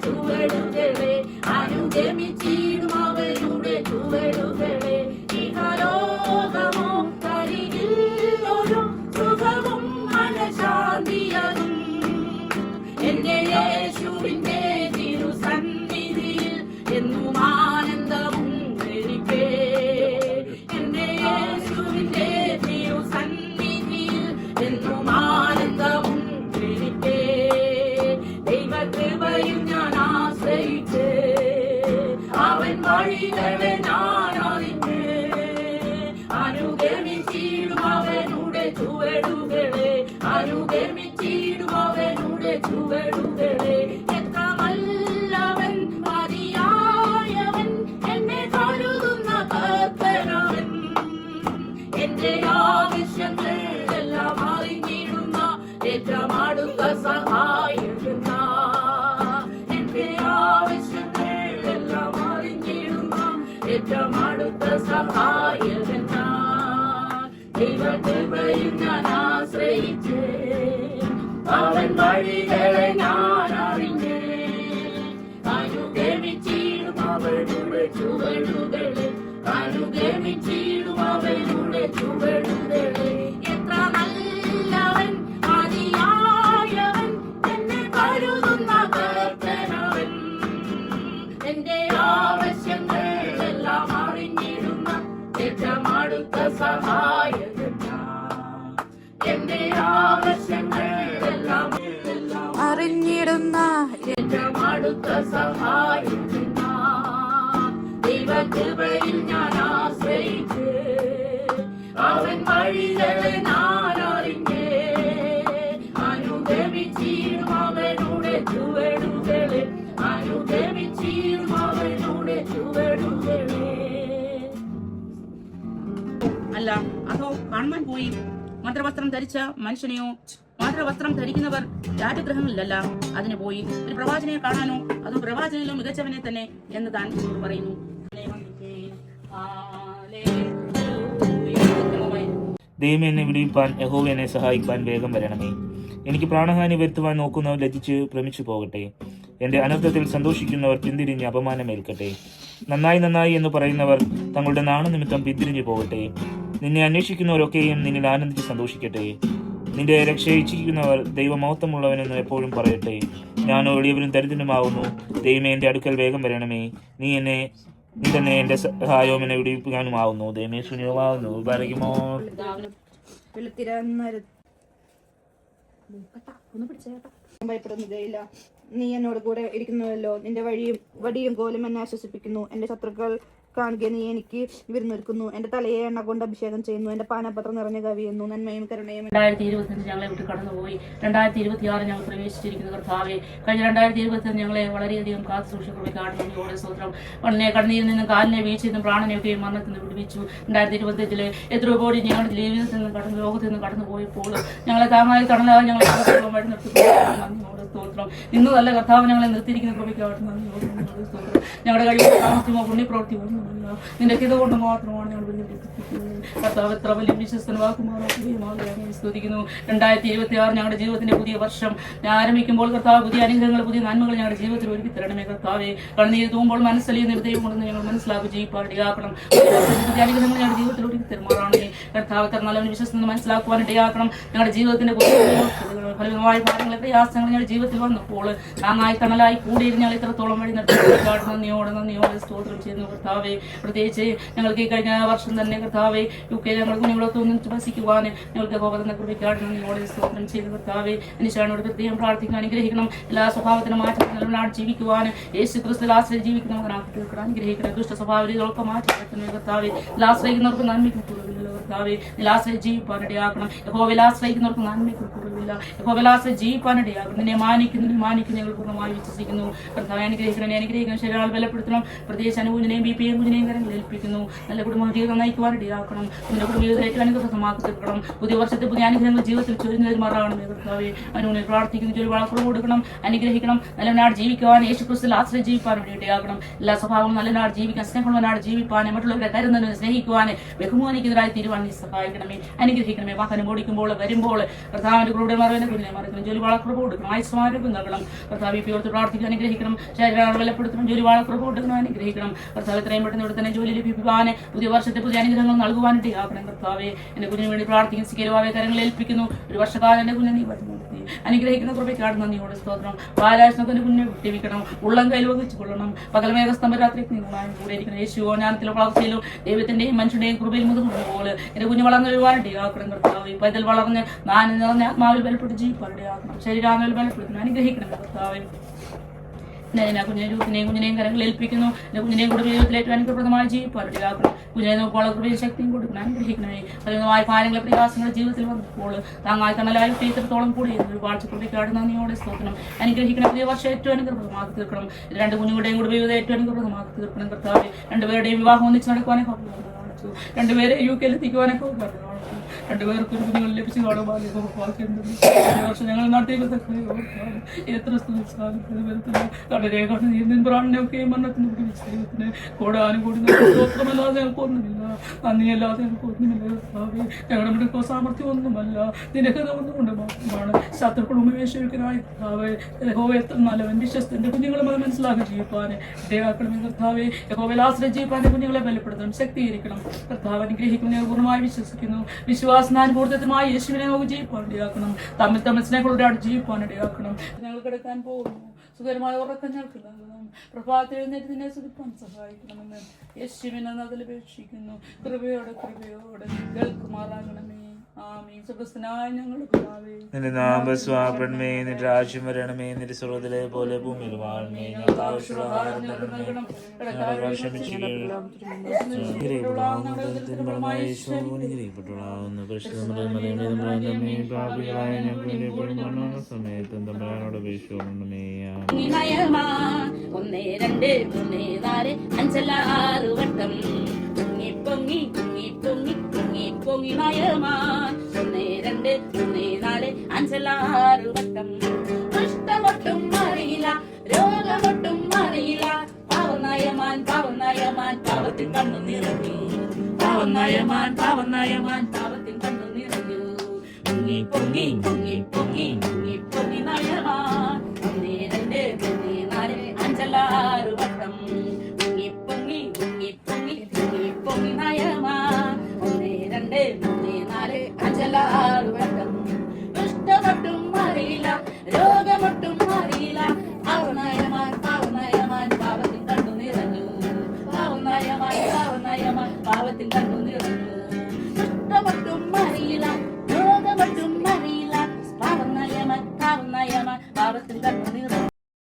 ചുവടുകളെ അനുഗമിച്ചിടും അവരുടെ ചുവടുകളെ. ഇഹലോകമോ കരികിൽ ഒരു സുഖവും മനഃശാന്തിയതും എന്റെ യേശുവിന്റെ തിരുസന്നിധിയിൽ എന്നും ആനന്ദവും എനിക്ക്. എന്റെ യേശുവിന്റെ തിരുസന്നിധിയിൽ എന്നും ആനന്ദവും എനിക്ക്. ദൈവകൃപയിൽ ഞാൻ ആശ്രയിച്ച് അവൻ വഴികളെ ഞാൻ അറിഞ്ഞ് അനുഗമിച്ചിടും അവനുടെ ചുവടുകളെ. അനുഗമിച്ചിടും അവനുടെ ചുവടുകളെ. എത്ര നല്ലവൻ മതിയായവൻ എന്നെ കരുതുന്ന കർത്തനവൻ. എന്റെ ആവശ്യങ്ങൾ എല്ലാം അറിഞ്ഞിടുന്ന ഏറ്റവും അടുത്ത സഹായിക്കുന്ന. എന്റെ ആവശ്യങ്ങൾ എല്ലാം അറിഞ്ഞിടുന്ന ഏറ്റവും അടുത്ത സഹായകന. ദൈവകൃപയിൽ ഞാൻ ആശ്രയിച്ച് അവൻ വഴികളെ ഞാൻ അറിഞ്ഞ് അനുഗമിച്ചിടും അവരുടെ ചുവടുകളെ. അനുഗമിച്ചിടും അവരുടെ ചുവടുകളെ. എത്ര നല്ലവൻ മതിയായവൻ എന്നെ കരുതുന്ന കർത്തനവൻ. എന്റെ ആവശ്യങ്ങൾ എല്ലാം അറിഞ്ഞിടുന്ന ഏറ്റവും അടുത്ത സഹായകൻ. എന്റെ ആവശ്യങ്ങൾ എല്ലാം അറിഞ്ഞിടുന്ന ഏറ്റവും അടുത്ത സഹായകൻ. ദൈവകൃപയിൽ ഞാൻ ആശ്രയിച്ച് അവൻ വഴികളെ ഞാൻ അറിഞ്ഞ് അനുഗമിച്ചിടും അവനുടെ ചുവടുകളെ. അനുഗമിച്ചിടും അവനുടെ ചുവടുകളെ. അല്ല, അതോ കാണുവാൻ പോയി മന്ത്രവസ്ത്രം ധരിച്ച മനുഷ്യനെയോ? മാതൃവസ്ത്രം ധരിക്കുന്നവർ രാജഗൃഹങ്ങളിലല്ല അതിന് പോയി. ഒരു പ്രവാചനെ കാണാനോ അതോ പ്രവാചകനിലും മികച്ചവനെ തന്നെ എന്ന് താൻ പറയുന്നു. ദൈവം എന്നെ വിടുവിപ്പാൻ യഹോവ എന്നെ സഹായിക്കാൻ വേഗം വരണമേ. എനിക്ക് പ്രാണഹാനി വരുത്തുവാൻ നോക്കുന്നവർ ലജ്ജിച്ച് ഭ്രമിച്ചു പോകട്ടെ. എന്റെ അനർത്ഥത്തിൽ സന്തോഷിക്കുന്നവർ പിന്തിരിഞ്ഞ് അപമാനമേൽക്കട്ടെ. നന്നായി എന്ന് പറയുന്നവർ തങ്ങളുടെ നാണനിമിത്തം പിന്തിരിഞ്ഞു പോകട്ടെ. നിന്നെ അന്വേഷിക്കുന്നവരൊക്കെയും നിന്നിൽ ആനന്ദിച്ച് സന്തോഷിക്കട്ടെ. നിന്റെ രക്ഷയെ ഇച്ഛിക്കുന്നവർ ദൈവമഹത്വമുള്ളവനെന്ന് എപ്പോഴും പറയട്ടെ. ഞാനോ എളിയവരും ദരിദ്രനുമാവുന്നു. ദൈവമേ, എന്റെ അടുക്കൽ വേഗം വരണമേ. നീ തന്നെ എന്റെ സഹായവും എന്നെ വിടിവിക്കാനുമാവുന്നു. ദൈവമേ, ശൂന്യമാവുന്നു. പറയുമോ ഭയപ്പെടുന്നതേയില്ല. നീ എന്നോട് കൂടെ ഇരിക്കുന്നുവല്ലോ. നിന്റെ വടിയും കോലും എന്നെ ആശ്വസിപ്പിക്കുന്നു. എന്റെ ശത്രുക്കൾ കാണുക നീ എനിക്ക് വിരുന്നൊരുക്കുന്നു. എന്റെ തലയെ എണ്ണ കൊണ്ട് അഭിഷേകം ചെയ്യുന്നു. എന്റെ പാനപത്രം നിറഞ്ഞു കവിയുന്നു. നന്മയും കരുണയും. 2025 ഞങ്ങളെ വിട്ട് കടന്നുപോയി. 2026 ഞങ്ങൾ പ്രവേശിച്ചിരിക്കുന്ന കർത്താവെ, കഴിഞ്ഞ 2025 ഞങ്ങളെ വളരെയധികം കാത്തു സൂക്ഷിക്കുകയാണ്. നന്ദിയോടെ സ്തോത്രം. കണ്ണീരിൽ നിന്നും കാലിനെ വീഴ്ചയിൽ നിന്നും പ്രാണനെയൊക്കെയും മരണത്തിൽ നിന്ന് വിടുവിച്ചു. 2025 എത്രയോ കോടി ഞങ്ങളുടെ ജീവിതത്തിൽ നിന്ന് ലോകത്തിൽ നിന്ന് കടന്നു പോയപ്പോൾ ഞങ്ങളെ താങ്ങായി തണലായി ഞങ്ങളെ വഴി നിർത്തി സ്തോത്രം. ഇന്ന് നല്ല കർത്താവ് ഞങ്ങളെ നിർത്തിയിരിക്കുന്ന കൃപയ്ക്കായിട്ട് നന്ദിയോടെ സ്തോത്രം. ഞങ്ങളുടെ കഴിവ് സാമർത്ഥ്യമോ പുണ്യപ്രവൃത്തി ഒന്നുമില്ല. നിന്റെ ഹിത കൊണ്ട് മാത്രമാണ് ഞങ്ങൾ കർത്താവ് എത്ര വലിയ വിശ്വസ്തനുവാക്കുമാറാണ് സ്തുതിക്കുന്നു. 2026 ഞങ്ങളുടെ ജീവിതത്തിന്റെ പുതിയ വർഷം ആരംഭിക്കുമ്പോൾ കർത്താവ് പുതിയ അനുഗ്രഹങ്ങൾ പുതിയ നന്മകൾ ഞങ്ങളുടെ ജീവിതത്തിൽ ഒരുക്കി തരണമേ. കർത്താവെ, കണ്ണീര് തൂകുമ്പോൾ മനസ്സലിയുന്ന ഹൃദയം കൊണ്ടെന്ന് ഞങ്ങൾ മനസ്സിലാക്കി ജീവിപ്പാടിയാക്കണം. പുതിയ അനുഗ്രഹങ്ങൾ ഞങ്ങളുടെ ജീവിതത്തിൽ ഒരുക്കി തരുമാറാണ്. കർത്താവ് എത്ര നല്ലവന് വിശ്വസ്തന്ന് മനസ്സിലാക്കുവാൻ ഇടയാക്കണം. ഞങ്ങളുടെ ജീവിതത്തിന്റെ ഫലമായ ഭാരങ്ങളെ പ്രയാസങ്ങൾ ഞങ്ങളുടെ ജീവിതത്തിൽ വന്നപ്പോൾ താങ്ങായി തണലായി കൂടിയിരുന്ന് ഞങ്ങൾ ഇത്രത്തോളം വഴി നടത്തി നന്ദിയോടെ സ്തോത്രം ചെയ്യുന്നു. കർത്താവെ, പ്രത്യേകിച്ച് ഞങ്ങൾക്ക് ഈ കഴിഞ്ഞ വർഷം തന്നെ കർത്താവെ UK ഞങ്ങൾ കുഞ്ഞുങ്ങളൊക്കെ ഒന്നിച്ച് വസിക്കുവാൻ ഞങ്ങൾക്ക് ഹോപതെന്ന കൃപയ്ക്കാട് നന്ദിയോടെ സ്തോത്രം ചെയ്തു. കർത്താവെ, അനുശാനോട് പ്രത്യേകം പ്രാർത്ഥിക്കാൻ അനുഗ്രഹിക്കണം. എല്ലാ സ്വഭാവത്തിനും മാറ്റം നല്ലവനാട് ജീവിക്കുവാൻ യേശു ക്രിസ്തുവിൽ ആശ്രയിച്ച് ജീവിക്കുന്നവർക്ക് തീർക്കണം. അനുഗ്രഹിക്കണം. ദുഷ്ട സ്വഭാവങ്ങളൊക്കെ മാറ്റി വെക്കുന്ന കർത്താവെ, ആശ്രയിക്കുന്നവർക്ക് നന്മയ്ക്ക് കുറവില്ല. കർത്താവെ, ആശ്രയിച്ച് ജീവിപ്പാനിടയാക്കണം. യഹോവയിൽ ആശ്രയിക്കുന്നവർക്ക് നന്മയ്ക്ക് കുറവില്ല. യഹോവയിൽ ആശ്രയിച്ച് ജീവിപ്പാനിടയാക്കണം. നിന്നെ മാനിക്കുന്ന ഞങ്ങൾ പൂർണ്ണമായി വിശ്വസിക്കുന്നു. കർത്താവെ, അനുഗ്രഹിക്കണം. ശരീരം ബലപ്പെടുത്തണം. പ്രത്യേകിച്ച് അനുകൂലനെയും BP-യും കുഞ്ഞിനെയും കരങ്ങളിൽ ഏൽപ്പിക്കുന്നു. നല്ല കുടുംബ ജീവിതം നയിക്കുവാനിടയാക്കണം. നിന്റെ കുടുംബ ജീവിതം ഏറ്റവും അനുഗ്രഹമാക്കി തീർക്കണം. പുതിയ വർഷത്തെ പുതിയ അനുഗ്രഹങ്ങൾ ജീവിതത്തിൽ ചൊരിഞ്ഞുമാറാകണം. കർത്താവെ, അനുവിനെ പ്രാർത്ഥിക്കുന്ന ജോലി വളർന്നു കൊടുക്കണം. അനുഗ്രഹിക്കണം. നല്ലവനാട് ജീവിക്കുവാൻ യേശു ക്രിസ്തുവിൽ ആശ്രയിച്ച് ജീവിപ്പാൻ വേണ്ടിയിടയാക്കണം. എല്ലാ സ്വഭാവവും നല്ലനാട് ജീവിക്കാൻ സ്നേഹമുള്ളവനാട് ജീവിപ്പാൻ മറ്റുള്ളവരെ കരുതുന്നതിന് സ്നേഹിക്കുവാൻ ബഹുമാനിക്കുന്നവരായി തീരുവാൻ നീ സഹായിക്കണമേ. അനുഗ്രഹിക്കണമേ. വാഹനം ഓടിക്കുമ്പോൾ വരുമ്പോൾ കർത്താവിന്റെ കൂടെ മറവിനെ കുഞ്ഞിനെ മറിക്കണം. ജോലി വളക്കുറവ് കൊടുക്കണം. ആയുസ്മാരോഗ്യം നൽകണം. കർത്താവ് ഈ ഓർത്ത് പ്രാർത്ഥിക്കാൻ അനുഗ്രഹിക്കണം. ശരീരം ബലപ്പെടുത്തണം. ജോലി വളക്കുറവ് കൊടുക്കണം, അനുഗ്രഹിക്കണം. കർത്താവ് എത്രയും പെട്ടെന്ന് ഇവിടെ തന്നെ ജോലി ലഭിക്കുവാൻ പുതിയ വർഷത്തെ പുതിയ അനുഗ്രഹങ്ങൾ നൽകുവാനായിട്ട് ആക്കണം. കർത്താവെ എന്റെ കുഞ്ഞിന് വേണ്ടി പ്രാർത്ഥിക്കുന്ന സിക്കലുവാവെ കരങ്ങളിൽ ഏൽപ്പിക്കുന്നു. ഒരു വർഷക്കാലം എന്റെ കുഞ്ഞിനെ നീ വരുന്നു അനുഗ്രഹിക്കുന്ന കൃപയ്ക്കാട് നന്ദിയോടെ സ്തോത്രം. പാലാഴ്ചക്ക് കുഞ്ഞിനെ വിട്ടിരിക്കണം. ഉള്ളം കയ്യിൽ വഹിച്ചു കൊള്ളണം. പകൽ മേഘസ്തംഭ രാത്രി നിങ്ങളായും കൂടെ ഇരിക്കണം. യേശുവോ ജ്ഞാനത്തിലോ വളർച്ചയിലോ ദൈവത്തിന്റെയും മനുഷ്യന്റെയും കൃപയിൽ മുതൽ എന്റെ കുഞ്ഞ് വളർന്നു വരുവാനായിട്ട് ആക്കണം. കർത്താവ് പൈതൽ വളർന്ന് നാനും നിറഞ്ഞ ആത്മാവിൽ ബലപ്പെട്ട് ജീവിപ്പാരുടെ ആക്കണം. ശരീരാത്മാവിൽ ബലപ്പെടുത്തുന്നു, അനുഗ്രഹിക്കണം. കർത്താവ് കുഞ്ഞിനെ കുഞ്ഞിനെയും കരങ്ങളിൽ ഏൽപ്പിക്കുന്നു. എന്റെ കുഞ്ഞിനെയും കൂടെ ജീവിതത്തിൽ ഏറ്റവും അനുഗ്രഹപ്രദമായ ജീവിപ്പാരുടെ ആക്കണം. കുഞ്ഞിനെ നോക്കുമ്പോൾ കൃപയും ശക്തിയും കൊടുക്കണം, അനുഗ്രഹിക്കണമേ. അതിനുമായ ഭാരങ്ങളെ പ്രയാസങ്ങളുടെ ജീവിതത്തിൽ വന്നപ്പോൾ താങ്ങായി തണലായി ഇത്രത്തോളം കൂടി ഒരു വാഴ്ച കൃപയ്ക്കാട് നന്ദിയോടെ സ്തോത്രം. അനുഗ്രഹിക്കണം. പുതിയ വർഷം ഏറ്റവും അനുഗ്രഹപ്രദമാക്കി തീർക്കണം. രണ്ട് കുഞ്ഞുങ്ങളുടെയും കൂടെ ജീവിതം ഏറ്റവും അനുഗ്രഹപ്രദമാക്കി തീർക്കണം. കർത്താവ് രണ്ടുപേരുടെയും വിവാഹം ഒന്നിച്ച് നടക്കുവാനൊക്കെ കാണിച്ചു. രണ്ടുപേരെ UK എത്തിക്കുവാനൊക്കെ കാണിച്ചു. രണ്ടുപേർക്ക് ഒരു കുഞ്ഞുങ്ങൾ ലഭിച്ചു കാണുവാൻ വർഷം ഞങ്ങൾ നാട്ടിൽ എത്ര പ്രാണനൊക്കെ മരണത്തിന് പിടിച്ച ദൈവത്തിന് കൂടാനും കൂടി സ്തോത്രമല്ലാതെ ഞങ്ങൾക്ക് ഒന്നുമില്ല, നന്ദിയല്ലാതെ ഞങ്ങൾക്ക് ഒന്നുമില്ല. കർത്താവേ ഞങ്ങളുടെ മൃഗ സാമർത്ഥ്യം ഒന്നുമല്ല, നിനക്ക് ഒന്നുകൊണ്ട് മാത്രമാണ്. ശത്രുക്കളും ഉപേക്ഷിക്കനായി കർത്താവേ യഹോവ എത്ര നല്ലവൻ വിശ്വസ്തന്റെ കുഞ്ഞുങ്ങളെ അത് മനസ്സിലാക്കി ജീവിപ്പാൻ ദൈവാക്കണമേ. കർത്താവെ യഹോവയിൽ ആശ്രയം ജീവിപ്പാൻ കുഞ്ഞുങ്ങളെ ബലപ്പെടുത്തണം, ശക്തീകരിക്കണം. കർത്താവ് അനുഗ്രഹിക്കുന്ന ഞാൻ പൂർണ്ണമായി വിശ്വസിക്കുന്നു. വിശ്വാസനാനുഭൂർത്തമായ യേശുവിനെ നമുക്ക് ജീവിപ്പാനിടയാക്കണം. തമ്മിൽ സ്നേഹങ്ങളുടെ അവിടെ ജീവിപ്പാനിടയാക്കണം. ഞങ്ങൾ കിടക്കാൻ പോകുന്നു. സുഖകരമായ ഉറക്കം ഞങ്ങൾക്ക് നൽകണം. പ്രഭാതത്തിൽ എഴുന്നേറ്റ് നിന്നെ സുഖിപ്പാൻ സഹായിക്കണമെന്ന് യേശുവിനെ അതിൽ അപേക്ഷിക്കുന്നു. കൃപയോടെ കേൾക്കുമാറാകണമേ. ആമീൻ. സുഖസ്ഥനായ ഞങ്ങളുടെ പിതാവേ, നിന്റെ നാമം സ്വാപരണമേ, നിന്റെ രാജ്യം വരണമേ, നിന്റെ സ്വർഗ്ഗത്തിലെ പോലെ ഭൂമിയിൽ വാഴണമേ. ഞങ്ങൾക്ക് ആവശ്യമുള്ള ആഹാരം തരണമേ. ഞങ്ങളെ ക്ഷമിക്കുകയും സമയത്തും തമ്പുരാനോട് അപേക്ഷിക്കണമേ. ഒന്ന് രണ്ട് മൂന്ന് നാല് അഞ്ചല്ല 6 വട്ടം പൊങ്ങി പൊങ്ങി പൊങ്ങി പൊങ്ങി പൊങ്ങി നയമാൻ. 1 2 3 4 5 6 വട്ടം. കഷ്ടമൊട്ടും അറിയില്ല, രോഗമൊട്ടും അറിയില്ല. പാവനയമാൻ പാവനയമാൻ പാവത്തിൻ കണ്ണു നിറഞ്ഞു. പാവനയമാൻ പാവനയമാൻ പാവത്തിൻ കണ്ണു നിറഞ്ഞു. പൊങ്ങി പൊങ്ങി പൊങ്ങി